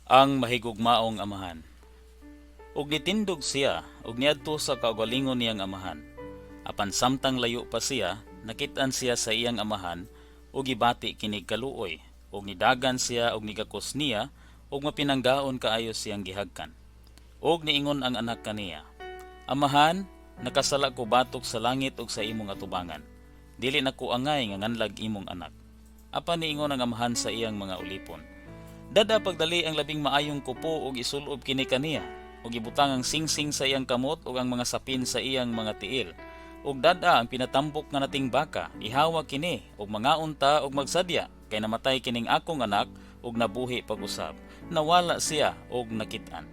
Ang mahigugmaong amahan. Ug nitindog siya, ug niadto sa kaugalingon niyang amahan. Apan samtang layo pa siya, nakit-an siya sa iyang amahan, ug gibati kini kaluoy, ug nidagan siya ug nigakos niya, ug mapinanggaon kaayo siyang gihagkan. Ug niingon ang anak kaniya, Amahan, nakasala ko batok sa langit ug sa imong atubangan. Dili nako angay nga nganlag imong anak. Apan niingon ang amahan sa iyang mga ulipon, Dada pagdali ang labing maayong kupo ug isulob kini kaniya, ug ibutang ang singsing sa iyang kamot ug ang mga sapin sa iyang mga tiil. Ug dada ang pinatambok nga nating baka, ihawa kini ug mangaunta ug magsadya, kay namatay kining akong anak ug nabuhi pag-usab. Nawala siya ug nakit-an.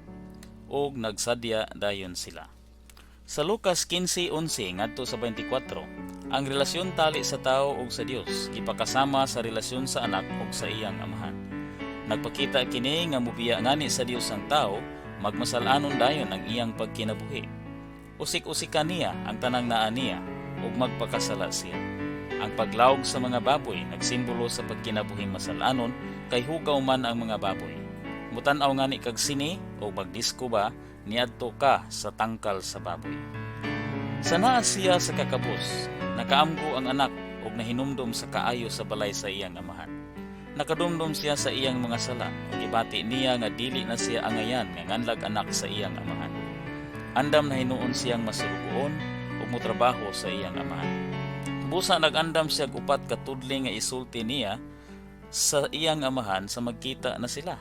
Ug nagsadya dayon sila. Sa Lucas 15:11 ngadto sa 24, ang relasyon tali sa tao ug sa Dios gipakasama sa relasyon sa anak ug sa iyang amahan. Nagpakita kini nga mubiya ngani sa Dios ang tao, magmasalanon dayon ang iyang pagkinabuhi. Usik-usikan niya ang tanang naa niya, ug magpakasala siya. Ang paglawog sa mga baboy nagsimbolo sa pagkinabuhing masalanon, kay hugaw man ang mga baboy. Mutan-aw ngani kag sini o magdisko ba, niadto ka sa tangkal sa baboy. Sa naa siya sa kakabus, nakaamgo ang anak ug nahinumdom sa kaayo sa balay sa iyang amahan. Nakadumdum siya sa iyang mga sala, ug gibati niya nga dili na siya angayan nga nganlag anak sa iyang amahan. Andam na hinuon siyang masurugoon ug motrabaho sa iyang amahan. Busa nagandam siya upat ka tudling nga isulti niya sa iyang amahan sa magkita na sila.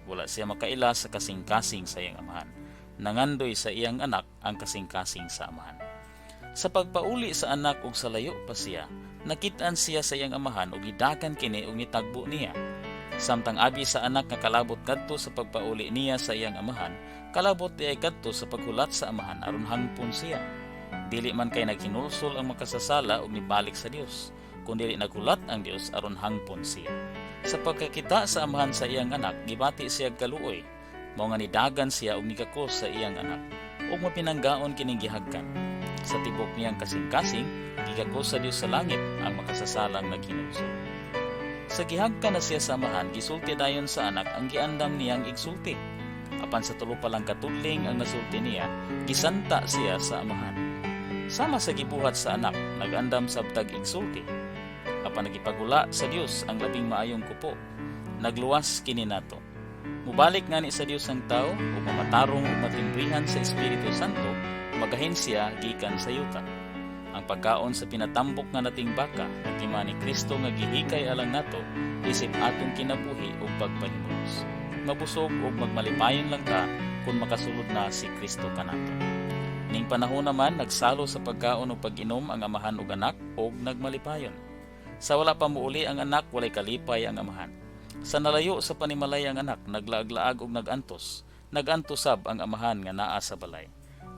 Wala siya makaila sa kasing-kasing sa iyang amahan. Nangandoy sa iyang anak ang kasing-kasing sa amahan. Sa pagpauli sa anak ug sa layo pa siya, nakit-an siya sa iyang amahan ug gidakan kini ug nitagbo niya. Samtang abi sa anak nga kalabot kadto sa pagpauli niya sa iyang amahan, kalabot di ay kadto sa paghulat sa amahan aron hangpon siya. Dili man kay naghinulsol ang makasasala ug nibalik sa Dios, kundi naghulat ang Dios aron hangpon siya. Sa pagkakita sa amahan sa iyang anak, gibati siya kaluoy, mao nga nidagan siya ug nigakos sa iyang anak, ug mapinanggaon kining gihagkan. Sa tibok niyang kasing-kasing, gigakos sa Dios sa langit ang makasasalang naghinulsol. Sa gihagkan na siya sa amahan, gisulti dayon sa anak ang giandam niyang igsulti. Apan sa tulo pa lang katudling ang nasulti niya, gisanta siya sa amahan. Sama sa gibuhat sa anak, nagandam sabtag igsulti. Apan nagipagula sa Dios ang labing maayong kupo, nagluwas kini nato. Mubalik ngani sa Dios ang tao ug mamatarong ug matimbrihan sa Espiritu Santo, magahin siya gikan sa yuta. Ang pagkaon sa pinatambok nga nating baka, nagtima ni Kristo nga gihikay alang nato, isip atong kinabuhi ug pagpahimulos. Mabusog ug magmalipayon lang ka kung makasulod na si Kristo kanato. Ning panahon naman nagsalo sa pagkaon ug pag-inom ang amahan ug anak ug nagmalipayon. Sa wala pa muuli ang anak, walay kalipay ang amahan. Sa nalayo sa panimalay ang anak, naglaag-laag ug nagantos. Nagantosab ang amahan nga naa sa balay.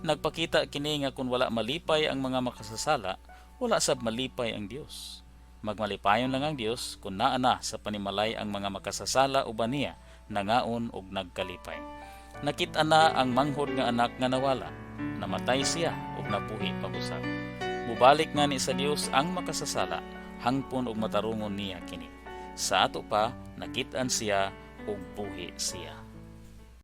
Nagpakita kini nga kung wala malipay ang mga makasasala, wala sab malipay ang Dios. Magmalipayon lang ang Dios kung naa na sa panimalay ang mga makasasala uban niya, nangaon ug nagkalipay. Nakita na ang manghod nga anak nga nawala, namatay siya ug nabuhi pag-usab. Mubalik ngani sa Dios ang makasasala, hangpon ug matarungon niya kini. Sa ato pa, nakit-an siya ug buhi siya.